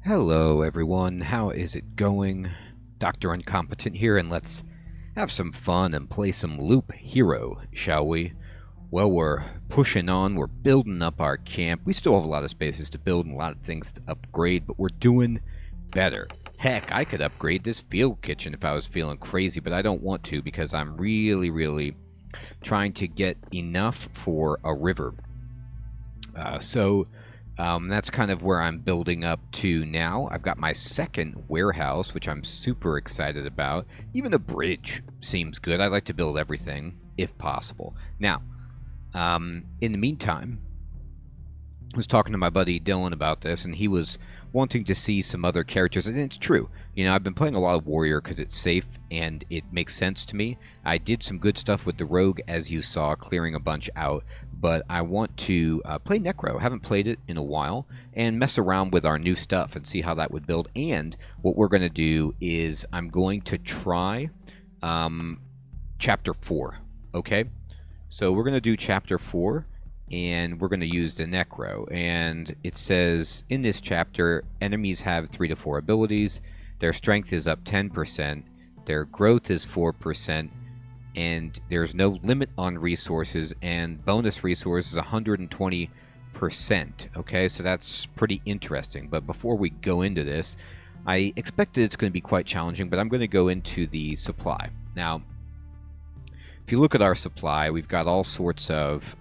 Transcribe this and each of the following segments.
Hello everyone, how is it going? Dr. Incompetent here, and let's have some fun and play some Loop Hero, shall we? Well, we're pushing on, we're building up our camp. We still have a lot of spaces to build and a lot of things to upgrade, but we're doing better. Heck, I could upgrade this field kitchen if I was feeling crazy, but I don't want to because I'm really trying to get enough for a river. That's kind of where I'm building up to now. I've got my second warehouse, which I'm super excited about. Even a bridge seems good. I like to build everything, if possible. Now, in the meantime, I was talking to my buddy Dylan about this, and he was wanting to see some other characters, and it's true. You know, I've been playing a lot of Warrior because it's safe, and it makes sense to me. I did some good stuff with the Rogue, as you saw, clearing a bunch out, but I want to play Necro. Haven't played it in a while, and mess around with our new stuff and see how that would build. And what we're going to do is I'm going to try Chapter 4, okay? So we're going to do Chapter 4, and we're going to use the Necro. And it says, in this chapter, enemies have 3 to 4 abilities. Their strength is up 10%. Their growth is 4%. And there's no limit on resources, and bonus resources 120%. Okay, so that's pretty interesting. But before we go into this, I expected it's going to be quite challenging, but I'm going to go into the supply. Now, if you look at our supply, we've got all sorts of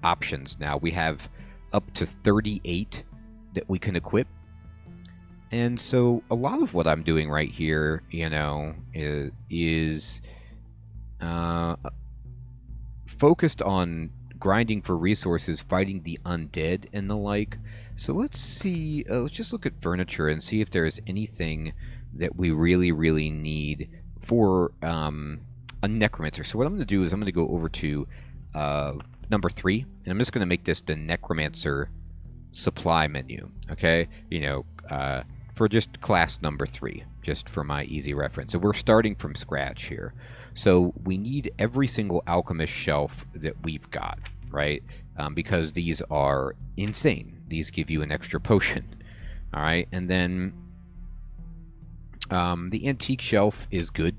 options now. We have up to 38 that we can equip. And so a lot of what I'm doing right here, you know, is focused on grinding for resources, fighting the undead and the like. So let's see, let's just look at furniture and see if there's anything that we really need for a necromancer. So what I'm going to do is I'm going to go over to number 3, and I'm just going to make this the necromancer supply menu, okay? You know, for just class number 3, just for my easy reference. So we're starting from scratch here. So we need every single alchemist shelf that we've got, right? Because these are insane. These give you an extra potion, all right? And then the antique shelf is good.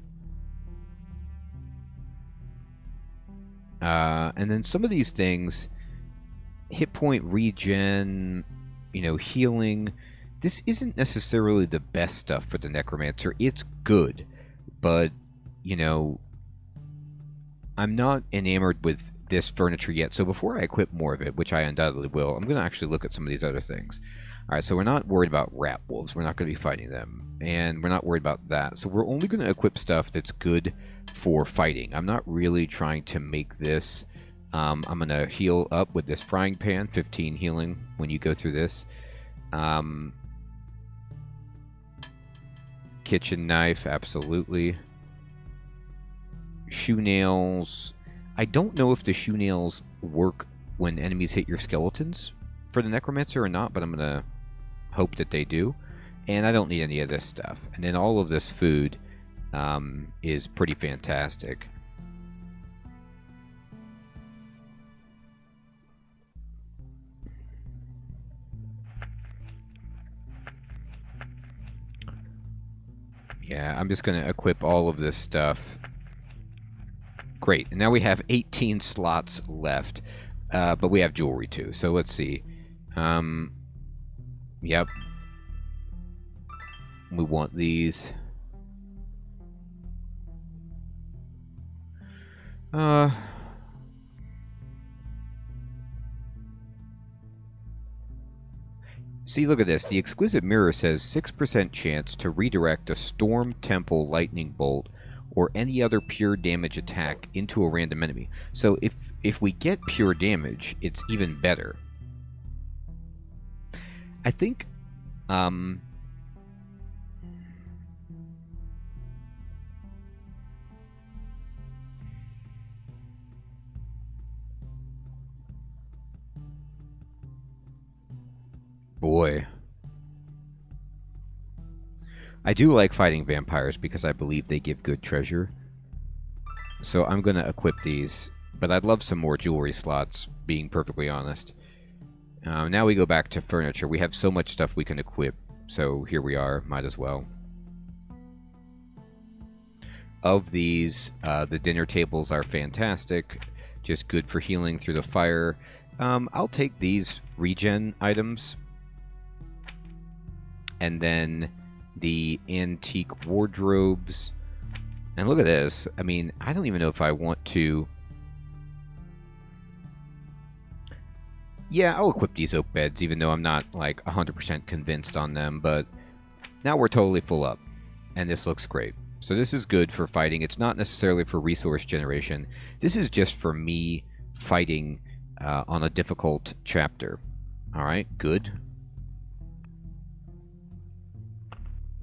And then some of these things, hit point regen, you know, healing. This isn't necessarily the best stuff for the necromancer. It's good, but, you know, I'm not enamored with this furniture yet. So before I equip more of it, which I undoubtedly will, I'm going to actually look at some of these other things. All right, so we're not worried about rat wolves. We're not going to be fighting them, and we're not worried about that. So we're only going to equip stuff that's good for fighting. I'm not really trying to make this. I'm going to heal up with this frying pan, 15 healing when you go through this. Kitchen knife, absolutely. Shoe nails. I don't know if the shoe nails work when enemies hit your skeletons for the necromancer or not, but I'm going to hope that they do. And I don't need any of this stuff. And then all of this food is pretty fantastic. Yeah, I'm just going to equip all of this stuff. Great. And now we have 18 slots left. But we have jewelry too. So let's see. Yep. We want these. See, look at this. The exquisite mirror says 6% chance to redirect a storm, temple, lightning bolt, or any other pure damage attack into a random enemy. So if we get pure damage, it's even better. I think boy, I do like fighting vampires because I believe they give good treasure. So I'm going to equip these, but I'd love some more jewelry slots, being perfectly honest. Now we go back to furniture. We have so much stuff we can equip. so here we are, might as well. Of these, the dinner tables are fantastic, just good for healing through the fire. I'll take these regen items. And then the antique wardrobes. And look at this. I mean, I don't even know if I want to... Yeah, I'll equip these oak beds, even though I'm not, like, 100% convinced on them. But now we're totally full up. And this looks great. So this is good for fighting. It's not necessarily for resource generation. This is just for me fighting on a difficult chapter. Alright, good.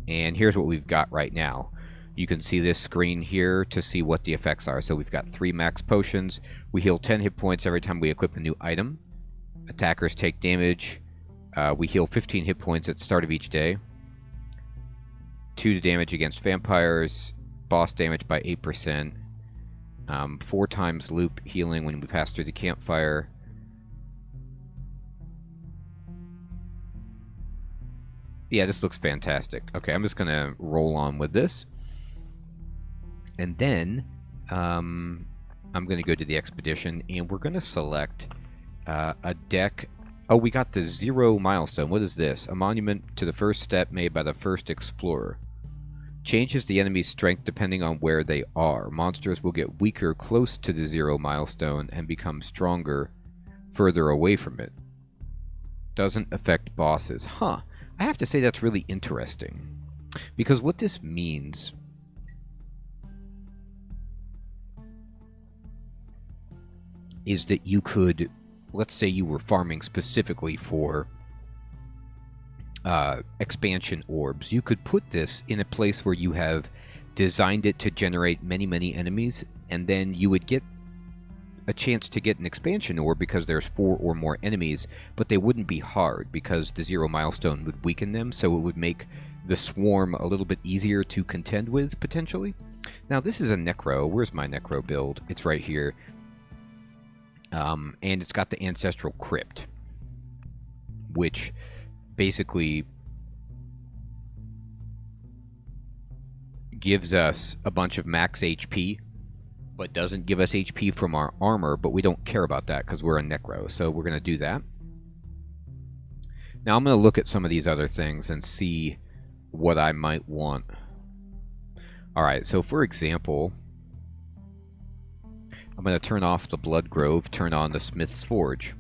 And here's what we've got right now. You can see this screen here to see what the effects are. So we've got 3 max potions. We heal 10 hit points every time we equip a new item. Attackers take damage. We heal 15 hit points at the start of each day. 2 damage against vampires. Boss damage by 8%. 4 times loop healing when we pass through the campfire. Yeah, this looks fantastic. Okay, I'm just going to roll on with this. And then I'm going to go to the expedition, and we're going to select a deck. Oh, we got the 0 milestone. What is this? A monument to the first step made by the first explorer. Changes the enemy's strength depending on where they are. Monsters will get weaker close to the 0 milestone and become stronger further away from it. Doesn't affect bosses. Huh. I have to say that's really interesting. Because what this means is that you could, let's say you were farming specifically for expansion orbs. You could put this in a place where you have designed it to generate many enemies, and then you would get a chance to get an expansion orb because there's 4 or more enemies, but they wouldn't be hard because the 0 milestone would weaken them, so it would make the swarm a little bit easier to contend with, potentially. Now, this is a Necro. Where's my Necro build? It's right here. And it's got the Ancestral Crypt, which basically gives us a bunch of max HP, but doesn't give us HP from our armor, but we don't care about that because we're a Necro, so we're going to do that. Now I'm going to look at some of these other things and see what I might want. Alright, so for example, I'm going to turn off the Blood Grove, turn on the Smith's Forge.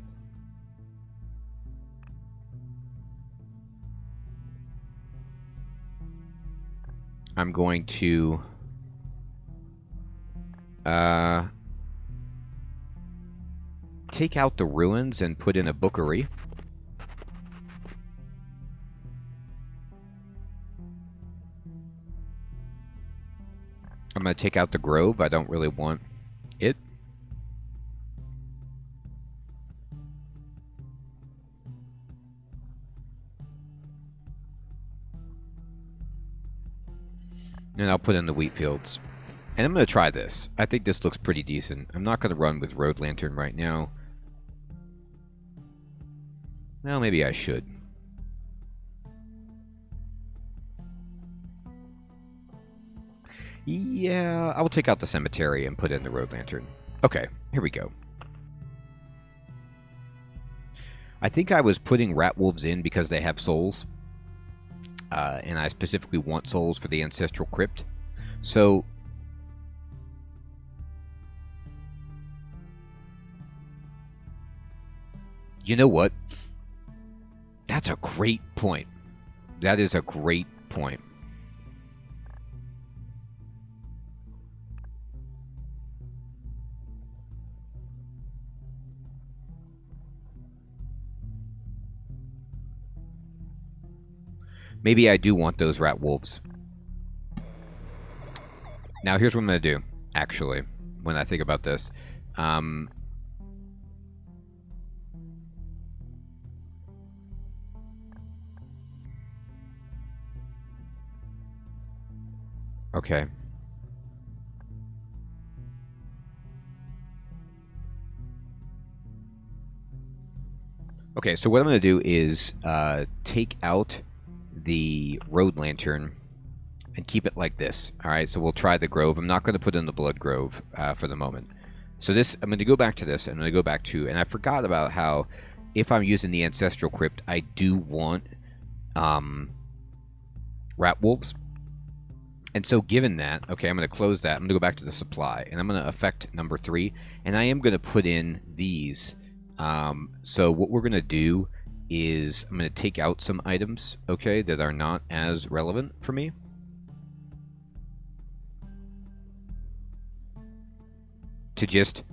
I'm going to take out the ruins and put in a bookery. I'm going to take out the grove. I don't really want it. And I'll put in the wheat fields. And I'm going to try this. I think this looks pretty decent. I'm not going to run with Road Lantern right now. Well, maybe I should. Yeah, I will take out the cemetery and put in the Road Lantern. Okay, here we go. I think I was putting rat wolves in because they have souls. And I specifically want souls for the Ancestral Crypt. So you know what? That's a great point. That is a great point. Maybe I do want those rat wolves. Now, here's what I'm going to do, actually, when I think about this. Okay. Okay, so what I'm going to do is take out the road lantern and keep it like this. All right, so we'll try the grove. I'm not going to put in the blood grove for the moment. So this, I'm going to go back to this. I'm going to go back to, and I forgot about how if I'm using the ancestral crypt, I do want rat wolves. And so given that, okay, I'm going to close that. I'm going to go back to the supply, and I'm going to affect number 3, and I am going to put in these. So what we're going to do is I'm going to take out some items, okay, that are not as relevant for me. To just,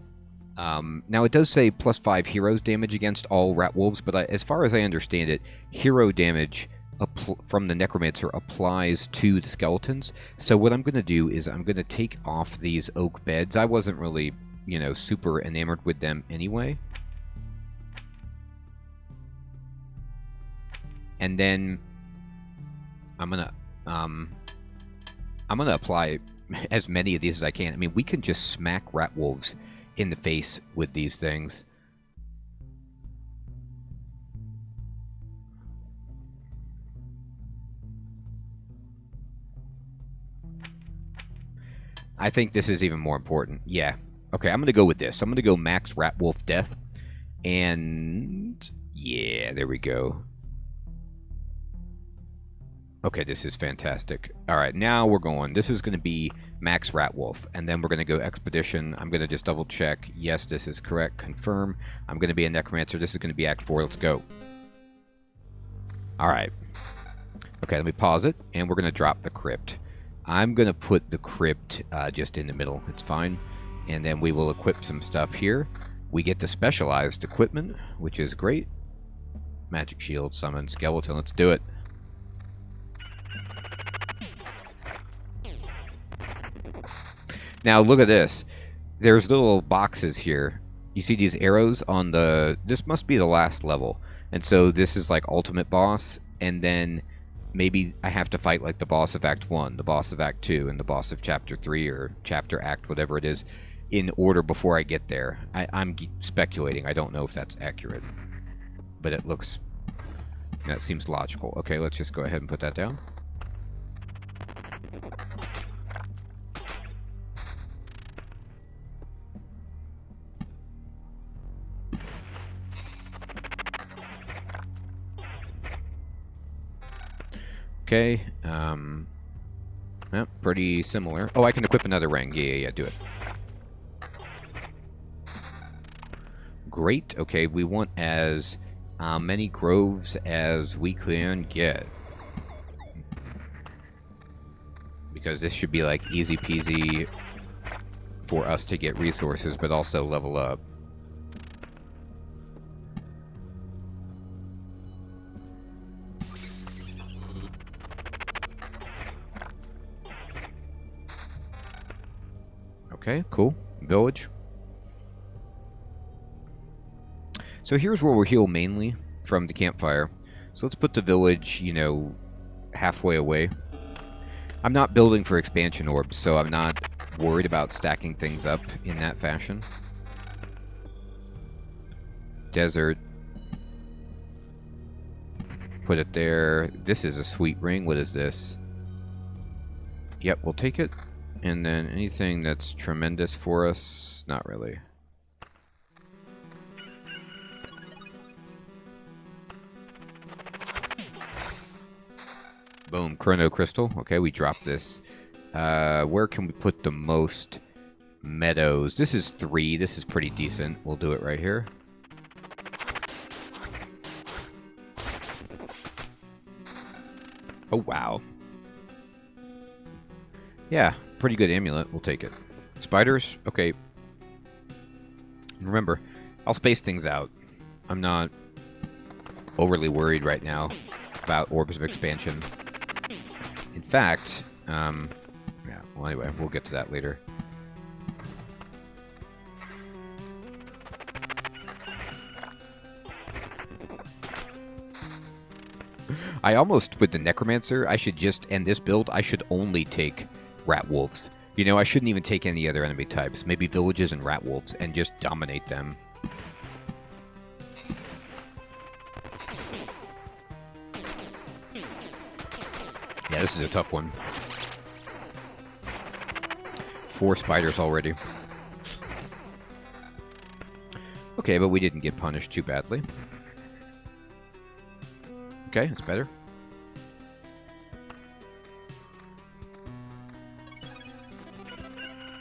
now it does say +5 heroes damage against all rat wolves, but as far as I understand it, hero damage from the necromancer applies to the skeletons. So what I'm going to do is I'm going to take off these oak beds. I wasn't really, you know, super enamored with them anyway. And then I'm gonna apply as many of these as I can. I mean, we can just smack rat wolves in the face with these things. I think this is even more important. Yeah. Okay, I'm going to go with this. I'm going to go max rat wolf death. And yeah, there we go. Okay, this is fantastic. All right, now we're going. This is going to be max rat wolf, and then we're going to go expedition. I'm going to just double check. Yes, this is correct. Confirm. I'm going to be a necromancer. This is going to be Act 4. Let's go. All right. Okay, let me pause it, and we're going to drop the crypt. I'm going to put the crypt just in the middle. It's fine. And then we will equip some stuff here. We get the specialized equipment, which is great. Magic shield, summon, skeleton. Let's do it. Now, look at this. There's little boxes here. You see these arrows on the... This must be the last level. And so this is like ultimate boss. And then maybe I have to fight like the boss of Act 1, the boss of Act 2, and the boss of Chapter 3 or Chapter Act, whatever it is, in order before I get there. I'm speculating. I don't know if that's accurate. But it looks... That seems logical. Okay, let's just go ahead and put that down. Okay, yeah, pretty similar. Oh, I can equip another ring. Yeah, do it. Great. Okay, we want as many groves as we can get. Because this should be like easy peasy for us to get resources, but also level up. Okay, cool. Village. So here's where we'll heal mainly from the campfire. So let's put the village, you know, halfway away. I'm not building for expansion orbs, so I'm not worried about stacking things up in that fashion. Desert. Put it there. This is a sweet ring. What is this? Yep, we'll take it. And then anything that's tremendous for us? Not really. Boom, Chrono Crystal. Okay, we dropped this. Where can we put the most meadows? This is 3. This is pretty decent. We'll do it right here. Oh, wow. Yeah, pretty good amulet. We'll take it. Spiders? Okay. Remember, I'll space things out. I'm not overly worried right now about orbs of expansion. In fact, yeah, well, anyway, we'll get to that later. I almost, with the Necromancer, I should just end this build. I should only take rat wolves. You know, I shouldn't even take any other enemy types. Maybe villages and rat wolves, and just dominate them. Yeah, this is a tough one. 4 spiders already. Okay, but we didn't get punished too badly. Okay, that's better.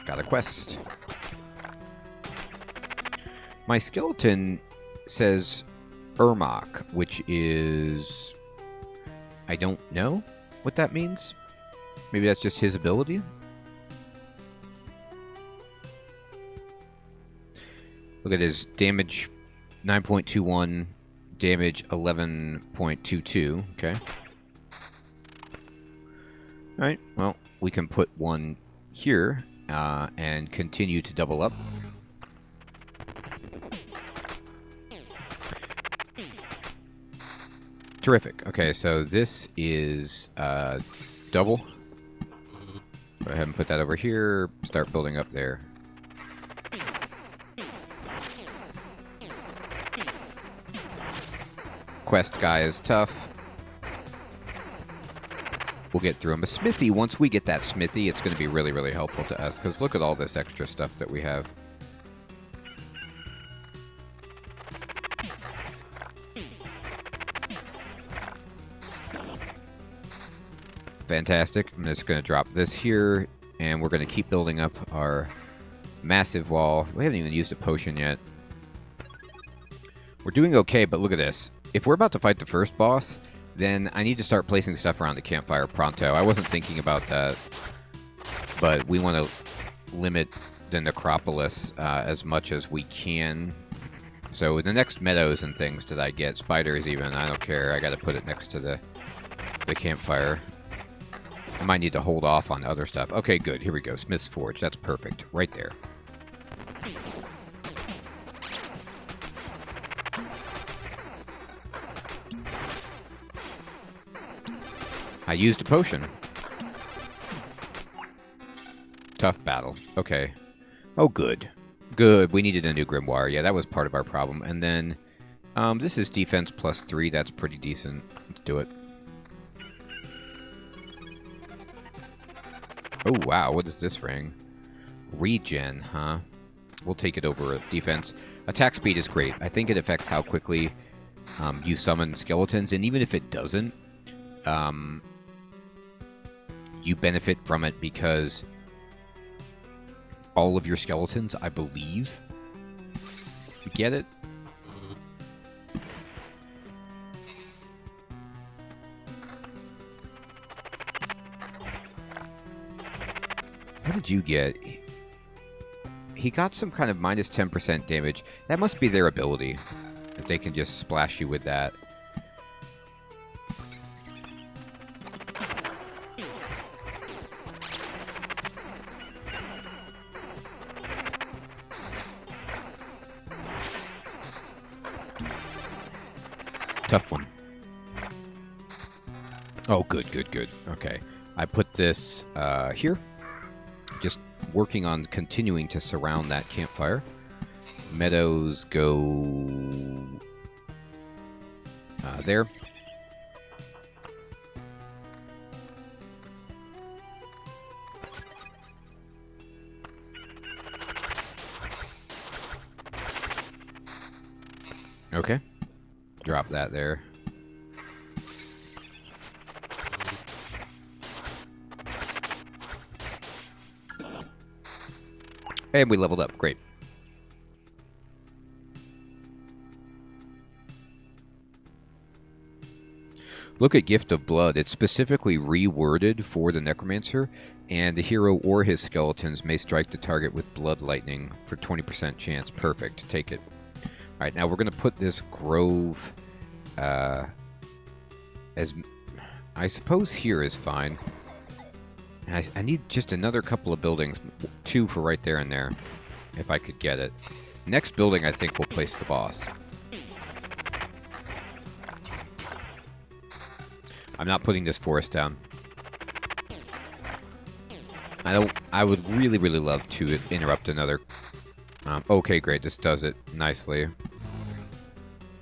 Got a quest. My skeleton says Ermach, which is... I don't know what that means. Maybe that's just his ability? Look at his damage 9.21, damage 11.22. Okay. Alright, well, we can put one here and continue to double up. Terrific. Okay, so this is double. Go ahead and put that over here. Start building up there. Quest guy is tough. We'll get through him. A smithy, once we get that smithy, it's going to be really, really helpful to us, because look at all this extra stuff that we have. Fantastic. I'm just going to drop this here, and we're going to keep building up our massive wall. We haven't even used a potion yet. We're doing okay, but look at this. If we're about to fight the first boss, then I need to start placing stuff around the campfire pronto. I wasn't thinking about that, but we want to limit the necropolis as much as we can. So the next meadows and things that I get, spiders even, I don't care. I got to put it next to the campfire. I might need to hold off on other stuff. Okay, good. Here we go. Smith's Forge. That's perfect. Right there. I used a potion. Tough battle. Okay. Oh, good. Good. We needed a new grimoire. Yeah, that was part of our problem. And then, this is defense +3. That's pretty decent. Let's do it. Oh, wow. What is this ring? Regen, huh? We'll take it over defense. Attack speed is great. I think it affects how quickly you summon skeletons. And even if it doesn't, you benefit from it because all of your skeletons, I believe, get it. What did you get? He got some kind of minus 10% damage. That must be their ability. If they can just splash you with that. Tough one. Oh, good, good, good. Okay. I put this here. Just working on continuing to surround that campfire. Meadows go there. Okay. Drop that there. And we leveled up. Great. Look at Gift of Blood. It's specifically reworded for the Necromancer, and the hero or his skeletons may strike the target with blood lightning for 20% chance. Perfect. Take it. All right, now we're going to put this grove as... I suppose here is fine. I need just another couple of buildings. 2 for right there and there, if I could get it. Next building, I think, will place the boss. I'm not putting this forest down. I would really, really love to interrupt another... okay, great. This does it nicely.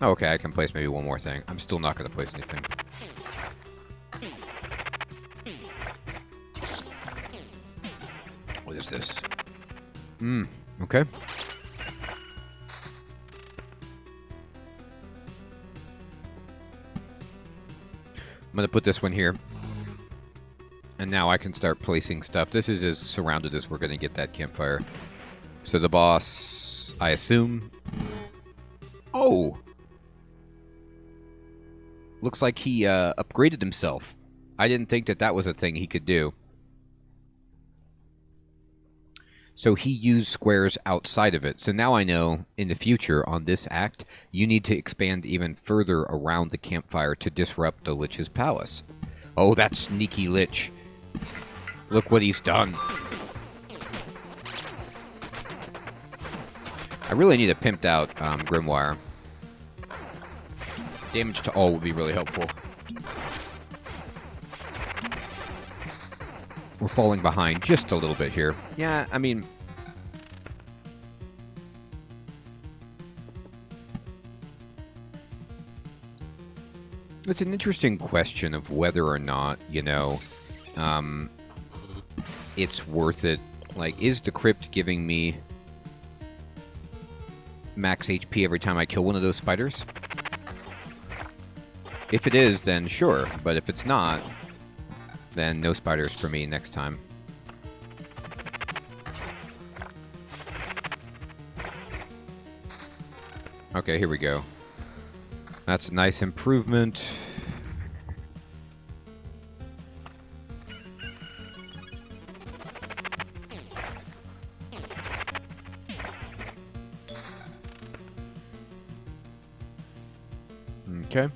Okay, I can place maybe one more thing. I'm still not going to place anything. is this? Okay. I'm going to put this one here. And now I can start placing stuff. This is as surrounded as we're going to get that campfire. So the boss, I assume... Oh! Looks like he upgraded himself. I didn't think that that was a thing he could do. So he used squares outside of it. So now I know, in the future, on this act, you need to expand even further around the campfire to disrupt the Lich's palace. Oh, that sneaky Lich. Look what he's done. I really need a pimped out Grimoire. Damage to all would be really helpful. We're falling behind just a little bit here. Yeah, I mean... It's an interesting question of whether or not, you know, it's worth it. Like, is the crypt giving me max HP every time I kill one of those spiders? If it is, then sure. But if it's not, then no spiders for me next time. Okay, here we go. That's a nice improvement. Okay.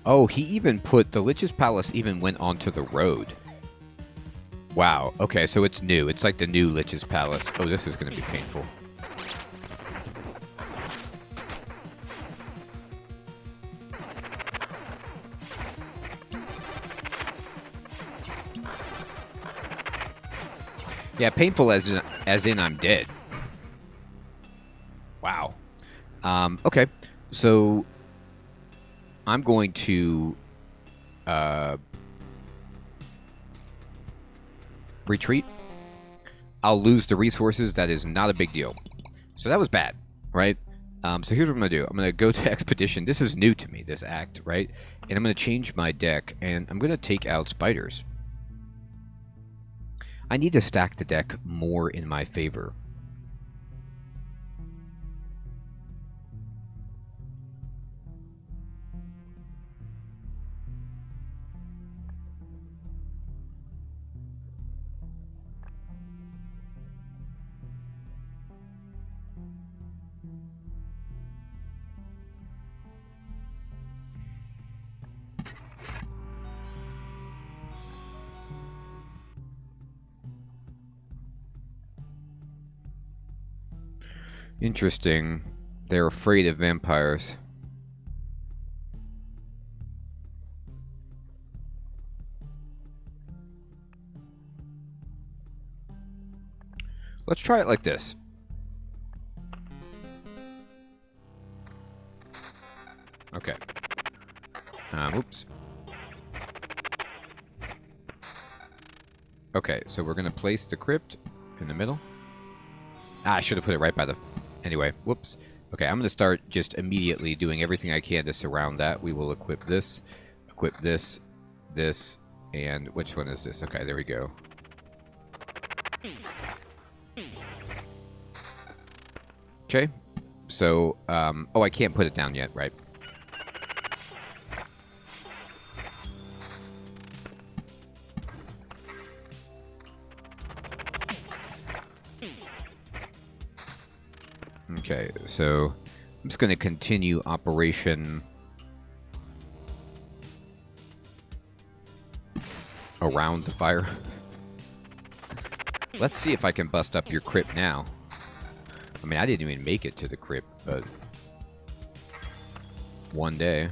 Oh, he even put... The Lich's Palace even went onto the road. Wow. Okay, so it's new. It's like the new Lich's Palace. Oh, this is going to be painful. Yeah, painful as in I'm dead. Wow. Okay, so I'm going to retreat. I'll lose the resources. That is not a big deal. So that was bad, right? So here's what I'm going to do. I'm going to go to Expedition. This is new to me, this act, right? And I'm going to change my deck, and I'm going to take out spiders. I need to stack the deck more in my favor. Interesting. They're afraid of vampires. Let's try it like this. Okay. Oops. Okay, so we're going to place the crypt in the middle. I should have put it right by the... Anyway, whoops. Okay, I'm going to start just immediately doing everything I can to surround that. We will equip this, this, and which one is this? Okay, there we go. Okay, so, oh, I can't put it down yet, right? Okay, so I'm just going to continue operation around the fire. Let's see if I can bust up your crypt now. I mean, I didn't even make it to the crypt, but one day.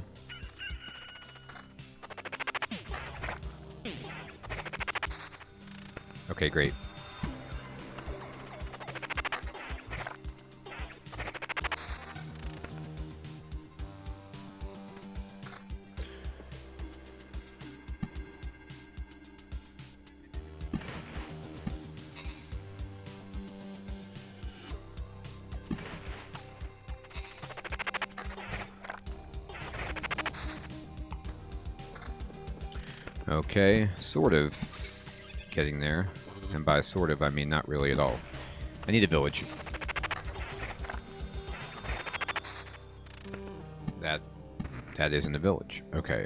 Okay, great. Okay, sort of getting there. And by sort of, I mean not really at all. I need a village. That isn't a village. Okay,